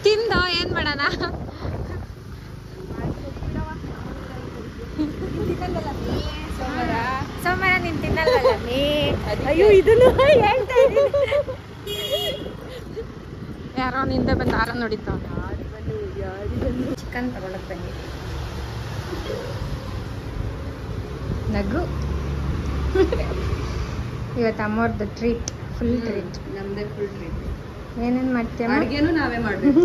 ತಿಂದು ಏನ್ ಮಾಡೋಣ? ಸೋಮವಾರ ನೀನ್ ತಿನ್ನಲ್ಲ. ಅಯ್ಯೋ ಇದನ್ನು ಹೇಳ್ತಾ ಇದ್ದೀನಿ. ಯಾರೋ ನಿಂದೆ ಬಂದು ಆರ ನೋಡಿತ್ತು. ಚಿಕನ್ ತಗೊಳಕ್ ಬನ್ನಿ. ನಗು. ಇವತ್ತು ಅಮ್ಮವ್ರದ್ದು ಟ್ರೀಟ್, ಫುಲ್ ಟ್ರೀಟ್. ನಮ್ದೇ ಫುಲ್ ಟ್ರೀಟ್. ಏನೇನು ಮಾಡ್ತೀಯ? ಅಡುಗೆನೂ ನಾವೇ ಮಾಡಬೇಕು.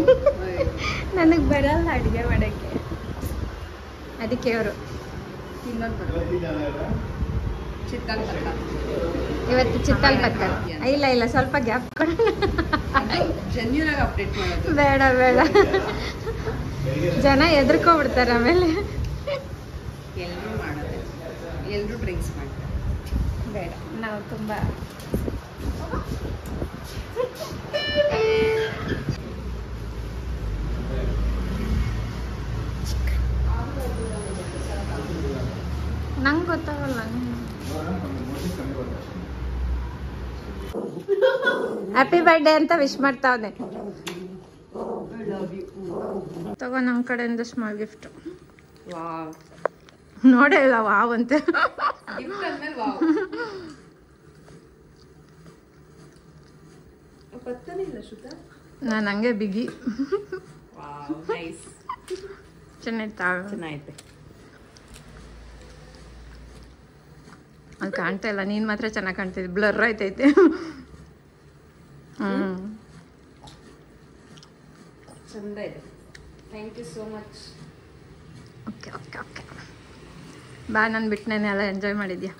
ನನಗೆ ಬರಲ್ಲ ಅಡುಗೆ ಮಾಡೋಕ್ಕೆ, ಅದಕ್ಕೆ ಅವರು ಚಿಕನ್ ಪಕ್ಕ. ಇವತ್ತು ಚಿತ್ತಲ್ ಪಕ್ಕ. ಇಲ್ಲ ಸ್ವಲ್ಪ ಗ್ಯಾಪ್ ಕೊಡೋಣ. ಜೆನ್ಯೂನ್ ಆಗಿ ಅಪ್ಡೇಟ್ ಮಾಡೋದು. ಬೇಡ ಜನ ಎದ್ರಕೊಂಡ್ಬಿಡ್ತಾರೆ ಆಮೇಲೆ. ಎಲ್ಲರೂ ಮಾಡೋದು, ಎಲ್ಲರೂ ಡ್ರಿಂಕ್ಸ್ ಮಾಡ್ತಾರೆ. ಬೇಡ, ನಾವು ತುಂಬ ನಂಗೆ ಗೊತ್ತಾಗಲ್ಲ. ಹ್ಯಾಪಿ ಬರ್ಡೇ ಅಂತ ವಿಶ್ ಮಾಡ್ತಾವನೆ. ತಗೋ ನಮ್ಮ ಕಡೆಯಿಂದ ಸ್ಮಾಲ್ ಗಿಫ್ಟ್. ನೋಡೇ ಇಲ್ಲ ವಾವ್ ಅಂತ. ನಾನು ಹಂಗೆ ಬಿಗಿ. ಚೆನ್ನಾಯ್ತೆ. ಅದು ಕಾಣ್ತಾ ಇಲ್ಲ, ನೀನ್ ಮಾತ್ರ ಚೆನ್ನಾಗಿ ಕಾಣ್ತಿದ್ದೆ. ಬ್ಲರ್ ಆಯ್ತೈತೆ. ಚಂದ ಇದೆ. Thank you so much. Okay ಬಾ, ನಾನು ಬಿಟ್ಟನೇನೆ ಎಲ್ಲ ಎಂಜಾಯ್ ಮಾಡಿದ್ಯಾ?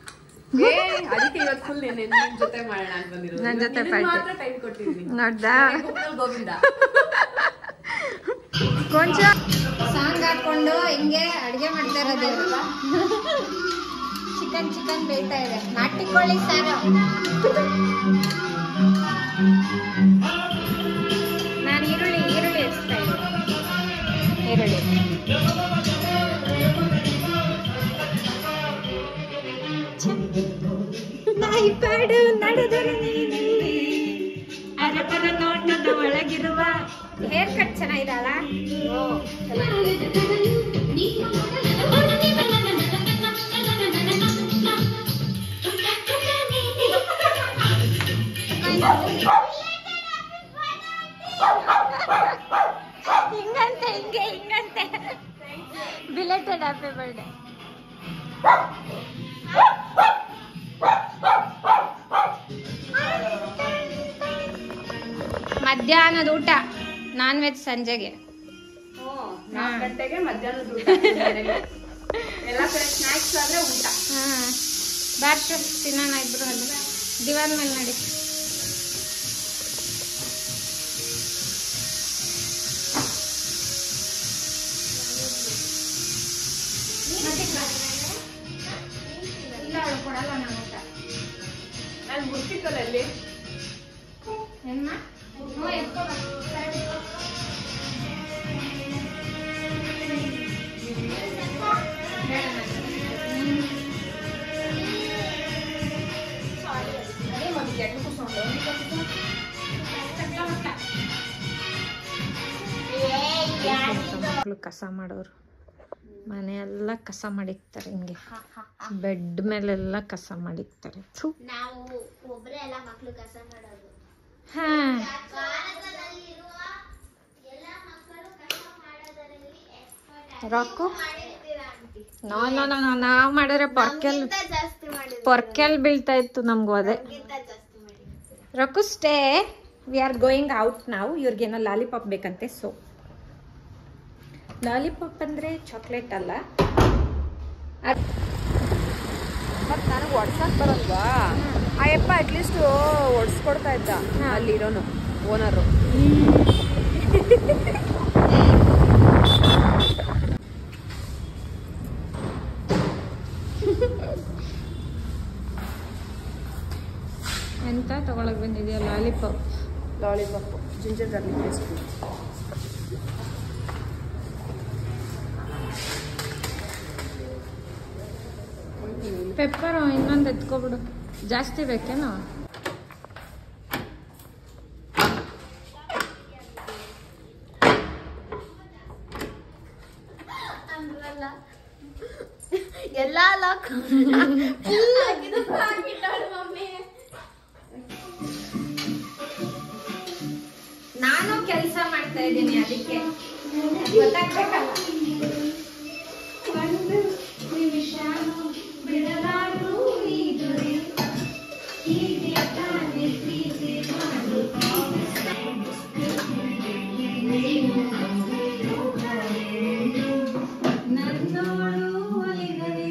ಅದಕ್ಕೆ ಇವತ್ತು ಫುಲ್ ನಿನ್ನ ಜೊತೆ ಮಾಡೋಣ ಅಂತ ಬಂದಿರೋದು. ನನ್ನ ಜೊತೆ ಪಾರ್ಟಿ ಟೈಮ್ ಕೊಟ್ಟಿದ್ದೀನಿ. ನೋಡ್ದಾ? ಗೋವಿಂದ ಕೊಂಚ ಸಾಂಗ್ ಹಾಕೊಂಡು ಹಿಂಗೆ ಅಡುಗೆ ಮಾಡ್ತಾ ಇರೋದು. ಚಿಕನ್ ಬೇಯ್ತಾ ಇದೆ. ನಾಟಿ ಕೋಳಿ ಸಾರು. ನಾನು ಈರುಳ್ಳಿ ಹೆಚ್ಚ್ತಾ ಇದ್ದೀನಿ. ನಾಯಿ ಪಾಡು ನಡೆದರೆ ಅರಪರ ನೋಟದ ಒಳಗಿರುವ. ಹೇರ್ ಕಟ್ ಚೆನ್ನಾಗಿದಲ್ಲ? ಹಿಂಗಂತೆ ಬಿಲೆಟೆಡ್ ಹ್ಯಾಪಿ ಬರ್ಡೇ. ಮಧ್ಯಾಹ್ನದ ಊಟ ನಾನ್ ವೆಜ್ ಸಂಜೆಗೆ. 4 ಗಂಟೆಗೆ ಮಧ್ಯಾಹ್ನದ ಊಟ. ಎಲ್ಲ ಕಡೆ ಸ್ನಾಕ್ಸ್ ಆದ್ರೆ ಊಟ. ಬಾರ್ಷ ತಿನ್ನೋಣ ಇಬ್ರು. ಅಲ್ಲಿ ದಿವಾನ್ ಮೇಲೆ ನಡಿ. ಇಲ್ಲ ಅವಳು ಕೊಡಲ್ಲ ನಾನು ಊಟ. ನಾನು ಮುಚ್ಚಿತ್ತಲ್ಲ ಅಲ್ಲಿ. ಏನ್ಮ? ಮಕ್ಕಳು ಕಸ ಮಾಡೋರು ಮನೆಯೆಲ್ಲ ಕಸ ಮಾಡಿಕ್ತಾರೆ. ಹಿಂಗೆ ಬೆಡ್ ಮೇಲೆಲ್ಲ ಕಸ ಮಾಡಿಕ್ತಾರೆ. ನಾವು ಒಬ್ಬರೇ ಎಲ್ಲ ಮಕ್ಕಳು ಕಸ ಮಾಡೋದು. ಹಾ, ರಾಕು ನಾವು ಮಾಡಿದ್ರೆ ಪೊರ್ಕೆಲ್ ಬೀಳ್ತಾ ಇತ್ತು ನಮ್ಗೂ. ಅದೇ ರಕು stay. We are going out ನಾವು. ಇವ್ರಿಗೇನೋ ಲಾಲಿಪಾಪ್ ಬೇಕಂತೆ. ಸೊ ಲಾಲಿಪಾಪ್ ಅಂದ್ರೆ ಚಾಕ್ಲೇಟ್ ಅಲ್ಲ. ಮತ್ತೆ ನನಗೆ ಒಡ್ಸಕ್ ಬರಲ್ವಾ? ಆ ಯಪ್ಪ ಅಟ್ಲೀಸ್ಟ್ ಒಡ್ಸ್ಕೊಡ್ತಾ ಇದ್ದ ಅಲ್ಲಿರೋನು ಓನರು. ಎಂತ ತಗೊಳಕ್ ಬಂದಿದ್ಯಾ? Lollipop. Ginger garlic paste. Pepper ಇನ್ನೊಂದು ಎತ್ಕೊಬಿಡು. ಜಾಸ್ತಿ ಬೇಕೇನೋ? ಎಲ್ಲ ಲಾಕ್ ಮಮ್ಮಿ. ನಾನು ಕೆಲಸ ಮಾಡ್ತಾ ಇದ್ದೀನಿ, ಅದಕ್ಕೆ ಗೊತ್ತಾಗ್ಬೇಕಲ್ಲ. ಒಂದು ನಿಮಿಷ ಬಿಡಲಾರು ಈ ದೊರೆ, ಹೀಗೆ ತಾನೆ ಪ್ರೀತಿ ಮಾಡು. ನನ್ನೋಳು ಒಲಿದರೆ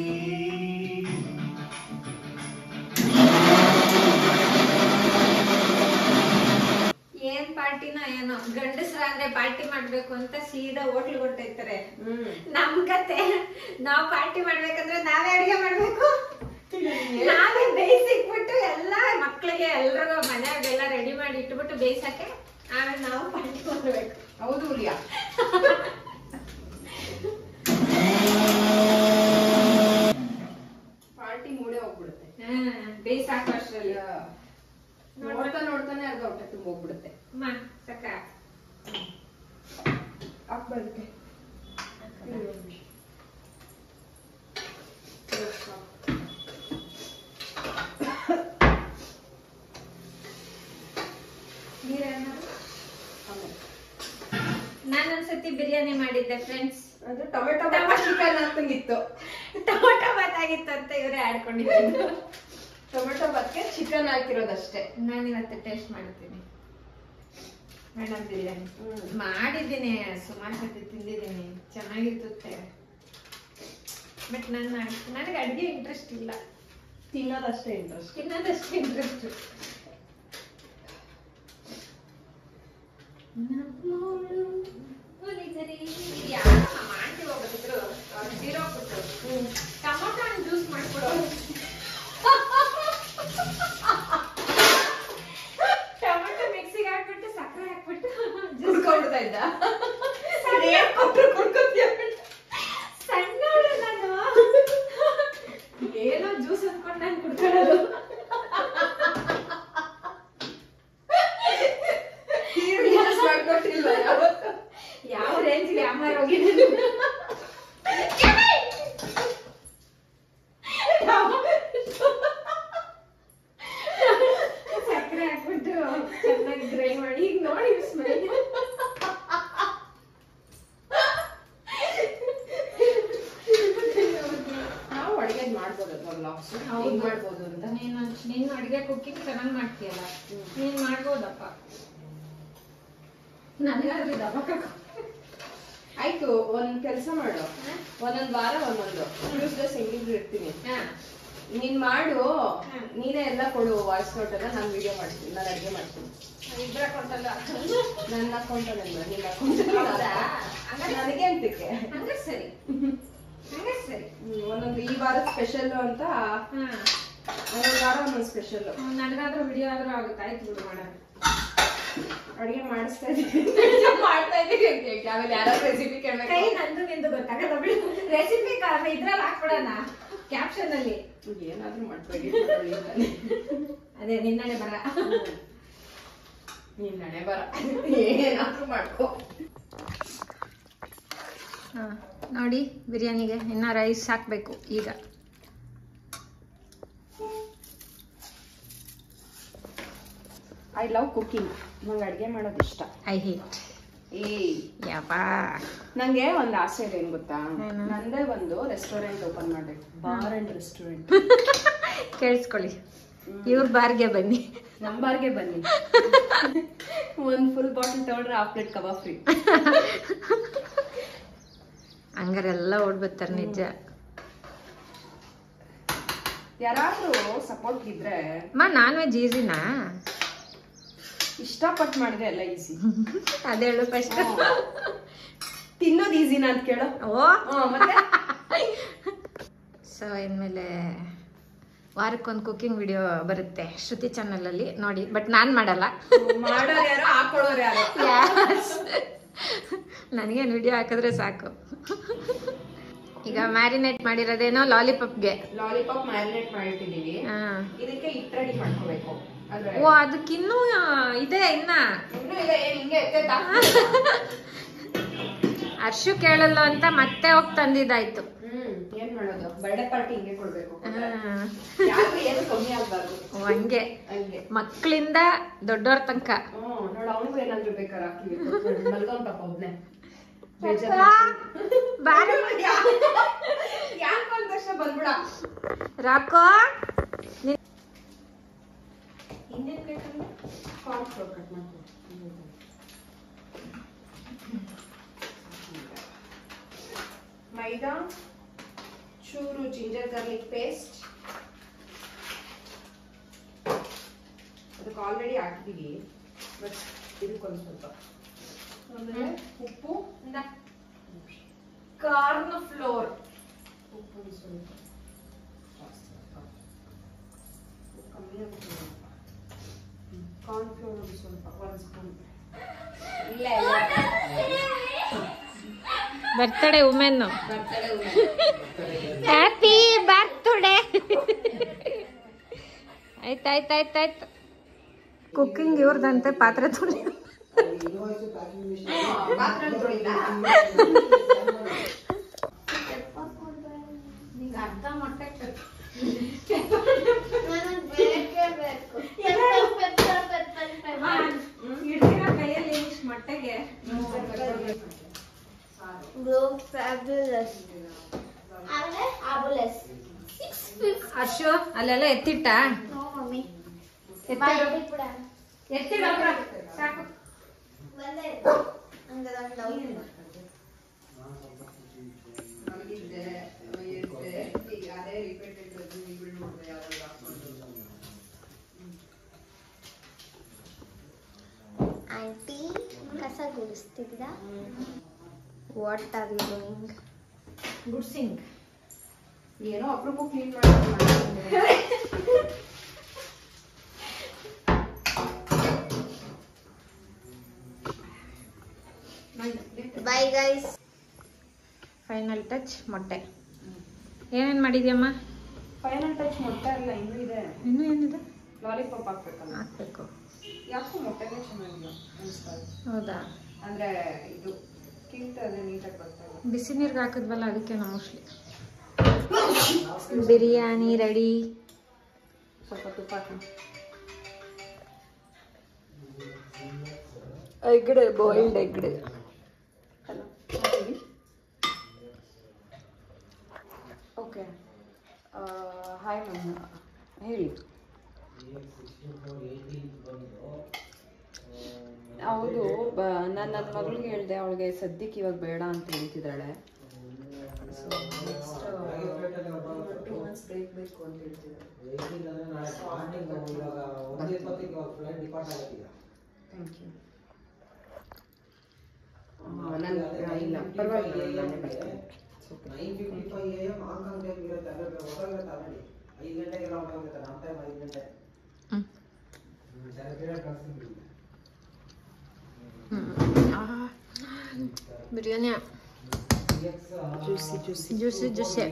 ಏನ್ ಪಾರ್ಟಿನ ಏನೋ, ಗಂಡಸ್ರಾದ್ರೆ ಪಾರ್ಟಿ ಮಾಡ್ಬೇಕು ಅಂತ ಸೀದಾ ಹೋಟ್ಲ್ ಹೊಟ್ಟೈತಾರೆ. ನಮ್ ಕತೆ, ನಾವ್ ಪಾರ್ಟಿ ಮಾಡ್ಬೇಕಂದ್ರೆ ನಾವೇ ಅಡಿಗೆ ಮಾಡ್ಬೇಕು, ನಾವೇ ಬೇಯಿಸಿಕ್ಬಿಟ್ಟು ಎಲ್ಲ ಮಕ್ಳಿಗೆ ಎಲ್ರಿಗೂ ಮನೆಯಾಗೆಲ್ಲ ರೆಡಿ ಮಾಡಿ ಇಟ್ಬಿಟ್ಟು ಬೇಯಿಸಕ್ಕೆ, ಆಮೇಲೆ ನಾವು ಪಾರ್ಟಿ ಮಾಡ್ಬೇಕು. ಹೌದು ಹುಲಿಯಾ. ಪಾರ್ಟಿ ಮೂಡೆ ಹೋಗ್ಬಿಡುತ್ತೆ. ಬೇಯಿಸಾಕೋ ಅಷ್ಟ್ರಲ್ಲಿ ನೋಡ್ತಾನೆ ಅರ್ಧ ಹೊಟ್ಟೆ ತುಂಬ ಹೋಗ್ಬಿಡುತ್ತೆ. ಸಕ್ಕ ಬರುತ್ತೆ. ನಾನೊಂದ್ಸತಿ ಬಿರಿಯಾನಿ ಮಾಡಿದ್ದೆ ಫ್ರೆಂಡ್ಸ್, ಅದು ಟೊಮೆಟೊ ಚಿಕನ್ ಅಂತಂಗಿತ್ತು. ಟೊಮೊಟೊ ಬಾತ್ ಆಗಿತ್ತು ಅಂತ ಇವರೇ ಆಡ್ಕೊಂಡಿದ್ದು. Tomato ಬಾತ್ಗೆ chicken ಹಾಕಿರೋದಷ್ಟೇ. ನಾನಿವತ್ತು ಟೇಸ್ಟ್ ಮಾಡ್ತೀನಿ ಮೇಡಮ್ ಬಿರಿಯಾನಿ. ಮಾಡಿದ್ದೀನಿ, ಸುಮಾರು ಸತಿ ತಿಂದಿದ್ದೀನಿ, ಚೆನ್ನಾಗಿರುತ್ತೆ. ಬಟ್ ನನಗೆ ಅಡುಗೆ ಇಂಟ್ರೆಸ್ಟ್ ಇಲ್ಲ, ತಿನ್ನೋದಷ್ಟೇ ಇಂಟ್ರೆಸ್ಟ್. ತಿನ್ನೋದಷ್ಟೇ ಇಂಟ್ರೆಸ್ಟ್. ಟೊಮೊಟೊ ಜ್ಯೂಸ್ ಮಾಡ್ಕೊಡೋ, ಟೊಮೊಟೊ ಮಿಕ್ಸಿಗೆ ಹಾಕ್ಬಿಟ್ಟು ಸಕ್ಕರೆ ಹಾಕ್ಬಿಟ್ಟು ಕುಡ್ಕೊಂಡ್ಬಿಡ್ತಾ ಇದ್ದ. ಸಣ್ಣವಳು ನಾನು, ಏನೋ ಜ್ಯೂಸ್ ಅಂದ್ಕೊಂಡು ನಾನು ಕುಡ್ಕೊಳ್ಳೋದು. ಯಾವ ರೇಂಜ್ಗೆ ಅಮ್ಮಾರ ಹೋಗಿದ್ದೀನಿ. ಸಕ್ಕರೆ ಹಾಕ್ಬಿಟ್ಟು ಚೆನ್ನಾಗಿ ಡ್ರೈ ಮಾಡಿ, ಈಗ ನೋಡಿ ಸ್ಮೆಲ್. ನಾವು ಅಡಿಗೆ ಮಾಡ್ಬೋದಲ್ವಾ ಬ್ಲಾಗ್ಸ್, ಹೌದು ಮಾಡ್ಬೋದು ಅಂತ. ನೀನು ಅಡಿಗೆ ಕುಕ್ಕಿಂಗ್ ಚೆನ್ನಾಗಿ ಮಾಡ್ತೀಯಲ್ಲ, ನೀನ್ ಮಾಡ್ಬೋದಪ್ಪ. ನನಗಾದ್ರೂ ದಬಕ. ಆಯ್ತು, ಒಂದ್ ಕೆಲ್ಸ ಮಾಡು, ಒಂದೊಂದ್ ವಾರ ಒಂದೊಂದು ಟ್ಯೂಸ್ಡೇಸ್ ಹೆಂಗಿದ್ರು ಇರ್ತೀನಿ. ನೀನ್ ಮಾಡು, ನೀನೇ ಎಲ್ಲ ಕೊಡು ವಾಯ್ಸ್ ನೋಟ್ ಎಲ್ಲ, ನಾನು ವಿಡಿಯೋ ಮಾಡ್ತೀನಿ, ನಾನು ಅಡಿಗೆ ಮಾಡ್ತೀನಿ. ಇಬ್ಬರ ಅಕೌಂಟಲ್ಲ, ನನ್ನ ಅಕೌಂಟ್ ಅಲ್ಲ, ನಿನ್ನ ಅಕೌಂಟ್ ನನಗೆ ಅಂತಕ್ಕೆ. ಹಂಗ ಸರಿ, ಹಂಗ ಸರಿ. ಒಂದೊಂದು ಈ ವಾರದ ಸ್ಪೆಷಲ್ ಅಂತ, ಒಂದೊಂದು ವಾರ ಒಂದೊಂದು ಸ್ಪೆಷಲ್. ನನಗಾದ್ರೂ ವಿಡಿಯೋ ಆದ್ರೂ ಆಗುತ್ತೆ. ಆಯ್ತು ಬಿಡು, ಮಾಡೋಣ. ಅಡಿಗೆ ಮಾಡಿಸ್ತಾ ಇದ್ದೀನಿ, ಮಾಡ್ತಾ ಇದ್ದೀನಿ ಅಂತ ಹೇಳಿ ಆಮೇಲೆ ಯಾರಾದ್ರೂ ರೆಸಿಪಿ ಕೇಳ್ಬೇಕು. ಕೈ ನಂದು ನಿಂದು ಗೊತ್ತಾಗಲ್ಲ ಬಿಡು. ರೆಸಿಪಿ ಇದ್ರಲ್ಲಿ ಹಾಕ್ಬಿಡೋಣ ಕ್ಯಾಪ್ಷನ್ ಅಲ್ಲಿ. ಏನಾದ್ರೂ ಮಾಡ್ಬೇಡಿ, ಅದೇ ನಿನ್ನಡೆ ಬರ, ನೀನ್ ನಡೆ ಬರ, ಏನಾದ್ರೂ ಮಾಡ್ಕೋ. ನೋಡಿ ಬಿರಿಯಾನಿಗೆ ಇನ್ನ ರೈಸ್ ಹಾಕ್ಬೇಕು ಈಗ. ಐ ಲವ್ ಕುಕಿಂಗ್, ನಂಗೆ ಅಡ್ಗೆ ಮಾಡೋದು ಇಷ್ಟ. I hate. ಯಪ್ಪಾ, ನಂಗೆ ಒಂದ್ ಆಸೆ ಇದೆ, ಏನ್ ಗೊತ್ತಾ? ಏನು? ನಂದೇ ಒಂದು ರೆಸ್ಟೋರೆಂಟ್ ಓಪನ್ ಮಾಡ್ಬೇಕು, ಬಾರ್ ಅಂಡ್ ರೆಸ್ಟೋರೆಂಟ್. ಕೇಳಿಸ್ಕೊಳ್ಳಿ, ಇವ್ರ ಬಾರ್ಗೆ ಬನ್ನಿ, ನಮ್ ಬಾರ್ಗೆ ಬನ್ನಿ. ಒಂದ್ ಫುಲ್ ಬಾಟಲ್ ತಗೊಂಡ್ರೆ ಹಾಫ್ ಪ್ಲೇಟ್ ಕಬಾಬ್ ಫ್ರೀ. ಹಂಗಾರೆಲ್ಲ ಓಡ್ಬರ್ತಾರೆ ನಿಜ. ಯಾರಾದ್ರೂ ಸಪೋರ್ಟ್ ಇದ್ರೆ, ನಾನ್ ವೆಜ್ ಈಸಿನಾ? ಇಷ್ಟಪಟ್ಟು ಮಾಡಿದ್ರೆ ಎಲ್ಲ ಈಸಿ. ಅದೇಳು ಫಸ್ಟ್. ತಿನ್ನೋದು ಈಸಿನಾ ಅಂತ ಕೇಳೋ. ಮತ್ತೆ ಸೊ ಇನ್ಮೇಲೆ ವಾರಕ್ಕೊಂದು ಕುಕಿಂಗ್ ವಿಡಿಯೋ ಬರುತ್ತೆ ಶ್ರುತಿ ಚಾನಲ್ ಅಲ್ಲಿ ನೋಡಿ. ಬಟ್ ನಾನ್ ಮಾಡಲ್ಲ, ಮಾಡೋರು ಯಾರು, ಹಾಕೊಳ್ಳೋರು ಯಾರು. ನನಗೇನು ವಿಡಿಯೋ ಹಾಕಿದ್ರೆ ಸಾಕು. ಈಗ ಮ್ಯಾರಿನೇಟ್ ಮಾಡಿರೋದೇನೋ ಲಾಲಿಪಾಪ್ಗೆ. ಲಾಲಿಪಾಪ್ ಮ್ಯಾರಿನೇಟ್ ಮಾಡಿಟ್ಟಿದೀವಿ. ಇದಕ್ಕೆ ಹಿಟ್ಟು ರೆಡಿ ಮಾಡ್ಕೋಬೇಕು. ಓ, ಅದಕ್ಕಿನ್ನೂ ಇದೆ ಇನ್ನ. ಇನ್ನೂ ಇದೆ, ಹಿಂಗೆ ಎತ್ತೈತಾ? ಅರ್ಶು ಕೇಳಲ್ಲ ಅಂತ ಮತ್ತೆ ಹೋಗಿ ತಂದಿದ್ದಾಯ್ತು. ಏನ್ ಮಾಡೋದು, ಬರ್ಡೇ ಪಾರ್ಟಿ ಹಿಂಗೆ ಕೊಡ್ಬೇಕು, ಯಾರು ಏನು ಕಮ್ಮಿ ಆಗ್ಬಾರ್ದು. ಹಂಗೆ ಹಂಗೆ ಮಕ್ಕಳಿಂದ ದೊಡ್ಡವ್ರ ತನಕ. ನೋಡ ಅವನಿಗೂ ಏನಾದ್ರು ಬೇಕಾದ್ರೆ ಹಾಕಿವಿ, ಮಲ್ಕೊಂಡ್ ಪಾಪ ಒಬ್ನೇ ಯಾಕೆ ಒಂದ್ ವರ್ಷ ಬಂದ್ಬಿಡ. ರಾಕೋ ಇನ್ನೇನ್ ಬೇಕಂದ್ರೆ ಕಾರ್ನ್ ಫ್ಲೋರ್ ಕಟ್ ಮಾಡ್ಕೊ. ಮೈದಾ, ಚೂರು ಜಿಂಜರ್ ಗಾರ್ಲಿಕ್ ಪೇಸ್ಟ್, ಅದಕ್ಕೆ ಆಲ್ರೆಡಿ ಹಾಕ್ತೀವಿ, ಬಟ್ ಇದಕ್ಕೊಂದು ಸ್ವಲ್ಪ. ಆಮೇಲೆ ಉಪ್ಪು, ಕಾರ್ನ್ ಫ್ಲೋರ್, ಉಪ್ಪು ಸ್ವಲ್ಪ ಕಮ್ಮಿ ಆಗುತ್ತೆ. ಕಾರ್ನ್ ಫ್ಲೋರ್ ಒಂದು ಸ್ವಲ್ಪ 1 ಸ್ಪೂನ್. ಇಲ್ಲ ಬರ್ತಡೇ ವುಮೆನ್, ಹ್ಯಾಪಿ ಬರ್ತ್ಡೇ. ಆಯ್ತಾಯ್ತಾಯ್ತಾಯ್ತು. ಕುಕ್ಕಿಂಗ್ ಇವ್ರದಂತೆ, ಪಾತ್ರೆ ತೊಳಿ. ಅರ್ಧ ಮೊಟ್ಟೆ ಕೈಯಲ್ಲಿ ಮೊಟ್ಟೆಗೆ ಅಶು ಅಲ್ಲೆಲ್ಲ ಎತ್ತಿಟ್ಟ. ಎತ್ತಿಡ ಸಾಕು. ಆಂಟಿ ಕಸ ಗುಡಿಸ್ತಿದ್ದ. What are you doing? ಗುಡ್ಸಿಂಗ್. ಏನೋ ಅಪರೂಪ ಕ್ಲೀನ್ ಮಾಡ್ತೀನಿ. Bye guys. ಫೈನಲ್ ಟಚ್ ಮೊಟ್ಟೆ. ಏನೇನ್ ಮಾಡಿದ್ಯಮ್ಮ? ಫೈನಲ್ ಟಚ್ ಮೊಟ್ಟೆ ಅಲ್ಲ, ಇನ್ನೂ ಇದೆ. ಇನ್ನೂ ಏನಿದೆ? ಲಾಲಿಪಾಪ್ ಹಾಕ್ಬೇಕಲ್ಲ. ಹಾಕ್ಬೇಕು. ಯಾಕೋ ಮೊಟ್ಟೆನೇ ಚೆನ್ನಾಗಿಲ್ಲ ಅನಿಸ್ತಾ. ಹೌದಾ? ಅಂದ್ರೆ ಇದು ಕಿಂತ ಅದೇ ನೀಟಾಗಿ ಬರ್ತಾರೆ. ಬಿಸಿ ನೀರ್ಗೆ ಹಾಕಿದ್ವಲ್ಲ ಅದಕ್ಕೆ ಮೋಸ್ಟ್ಲಿ. ಬಿರಿಯಾನಿ ರೆಡಿ. ಸ್ವಲ್ಪ ತುಪ್ಪ ಹಾಕಿ. ಎಗ್ಡ್, ಬಾಯ್ಲ್ಡ್ ಎಗ್ಡ್. ಓಕೆ, ಹಾಯ್ ಮ್ಯಾಮ್, ಹೇಳಿ. ಹೌದು, ನಾನು ನನ್ನ ಮಗಳಿಗೆ ಹೇಳಿದೆ, ಅವಳಿಗೆ ಸದ್ಯಕ್ಕೆ ಇವಾಗ ಬೇಡ ಅಂತ ಹೇಳ್ತಿದ್ದಾಳೆ. ಸೊ ನೆಕ್ಸ್ಟ್ 2 ಮಂತ್ಸ್ ಬೇಕು ಅಂತ ಹೇಳ್ತಿದ್ದಾಳೆ. Thank you. ಇಲ್ಲ ಪರವಾಗಿಲ್ಲ, ನಾನೇ ಬರ್ತೀನಿ. 9:55 AM ಹಾಂಗ್ಕಾಂಗ್ ಟೈಮ್ ಇರುತ್ತೆ, ಅದ್ರ ಹೊರಗೆ ತಗೊಳ್ಳಿ. 5 ಗಂಟೆಗೆಲ್ಲ ಹೊರಗೆ ನಮ್ಮ ಟೈಮ್ 5 ಗಂಟೆ. Biryani juicy juicy.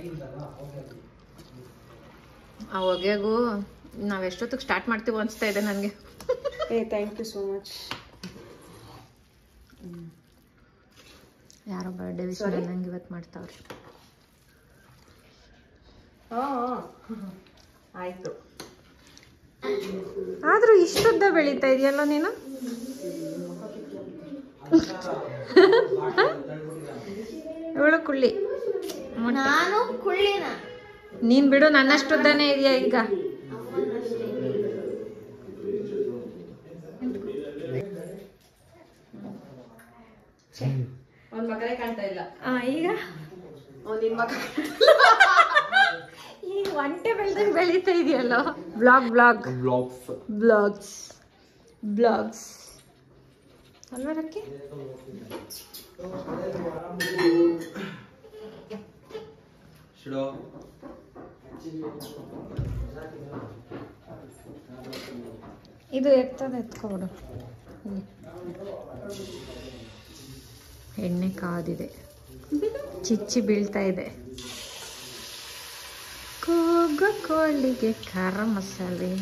ಆ ಹೊಗೆಗೂ ನಾವೆಷ್ಟೊತ್ತಿಗೆ ಸ್ಟಾರ್ಟ್ ಮಾಡ್ತೀವೋ ಅನಿಸ್ತಾ ಇದೆ ನನಗೆ. Thank you so much. ಯಾರೋ ಬರ್ಡೇ ವಿಶ್ ನಂಗೆ ಇವತ್ತು ಮಾಡ್ತಾವ್ರಿ. ಆಯ್ತು. ಆದ್ರೂ ಇಷ್ಟುದ್ದ ಬೆಳೀತಾ ಇದೆಯಲ್ಲ ನೀನು. ಇವಳು ಕುಳ್ಳಿ. ನಾನು ಕುಳ್ಳಿನ. ನೀನ್ ಬಿಡು, ನನ್ನಷ್ಟುದ್ದಾನೆ ಇದೆಯಾ ಈಗ. ಒಂದ್ ಮಗನೇ ಕಾಣ್ತಾ ಇಲ್ಲ ಈಗ. ನಿನ್ ಮಗ ಈಗ ಒಂಟೆ ಬೆಳ್ದಂಗೆ ಬೆಳೀತಾ ಇದೆಯಲ್ಲ. ಬ್ಲಾಗ್ಸ್ ಅಲ್ವಾ ರಕ್ಕಿ? ಇದು ಎತ್ಕೊಬಿಡು. ಎಣ್ಣೆ ಕಾದಿದೆ, ಚಿಚ್ಚಿ ಬೀಳ್ತಾ ಇದೆ. ಕೂಗು ಕೋಳಿಗೆ ಖಾರ ಮಸಾಲೆ.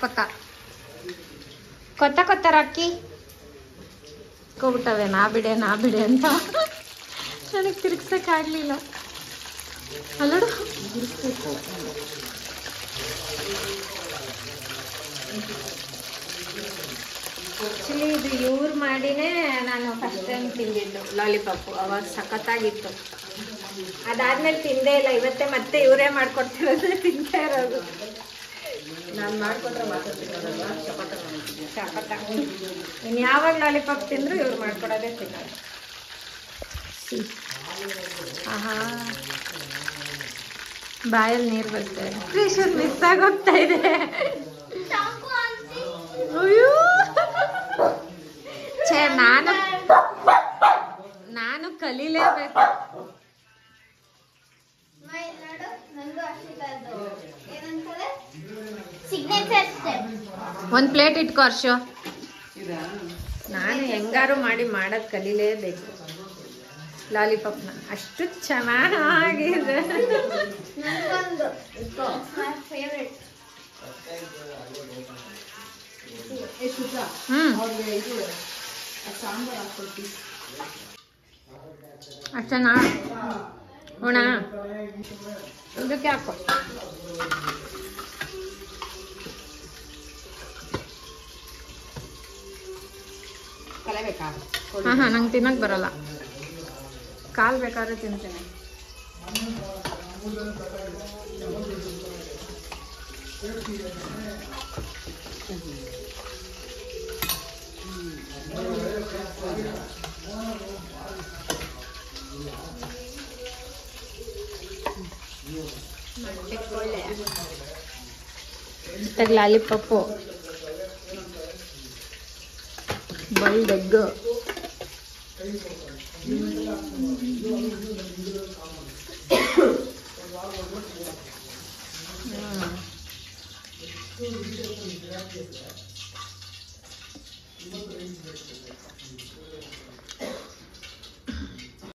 ಕೊತ್ತ ಕೊತ್ತ ಕೊತ್ತಾರ ಅಕ್ಕಿ ಹೋಗ್ಬಿಟ್ಟವೆ ನಾ ಬಿಡೆ ಅಂತ ನನಗೆ ತಿರುಗ್ಸಕ್ಕಾಗ್ಲಿಲ್ಲ ಅಲ್ಲೋಡು. ಆ್ಯಕ್ಚುಲಿ ಇದು ಇವ್ರು ಮಾಡಿನೇ ನಾನು ಫಸ್ಟ್ ಟೈಮ್ ತಿಂದಿದ್ದು ಲಾಲಿಪಾಪು. ಅವಾಗ ಸಖತ್ತಾಗಿತ್ತು. ಅದಾದ್ಮೇಲೆ ತಿಂದೇ ಇಲ್ಲ. ಇವತ್ತೇ ಮತ್ತೆ ಇವರೇ ಮಾಡ್ಕೊಡ್ತಿರೋದು ತಿಂತಾ ಇರೋದು. ನಾನು ಮಾಡ್ಕೊಟ್ರೆ ಮಾತ್ರ ತಿನ್ನೋದಲ್ವಾ, ಚಪಾತ ಇನ್ನು ಯಾವಾಗ ಲಾಲಿಪಾಪ್ ತಿಂದ್ರು ಇವ್ರು ಮಾಡ್ಕೊಡೋದೇ ತಿನ್ನೋದು. ಆಹಾ ಬಾಯಲ್ಲಿ ನೀರು ಬರ್ತದೆ. ಪ್ರೀಶರ್ ಮಿಸ್ ಆಗೋಗ್ತಾ ಇದೆ. ಅಯ್ಯೋ ಛೇ, ನಾನು ಕಲೀಲೇಬೇಕು. ಒಂದ್ ಪ್ಲೇಟ್ ಇಟ್ಕೋ ಹರ್ಷು. ನಾನು ಹೆಂಗಾರು ಮಾಡಿ ಮಾಡೋದು ಕಲೀಲೇಬೇಕು ಲಾಲಿಪಾಪ್ನ. ಅಷ್ಟು ಚೆನ್ನಾಗಿದೆ. ಅಷ್ಟನಾ ಉಣ ಇದಕ್ಕೆ ಹಾಕೋ. ಕಲಬೇಕಾ? ಹಾ ನಂಗೆ ತಿನ್ನಕ್ ಬರಲ್ಲ. ಕಾಲ್ ಬೇಕಾದ್ರೆ ತಿಂತೇನೆ. Lollipop boiled egg.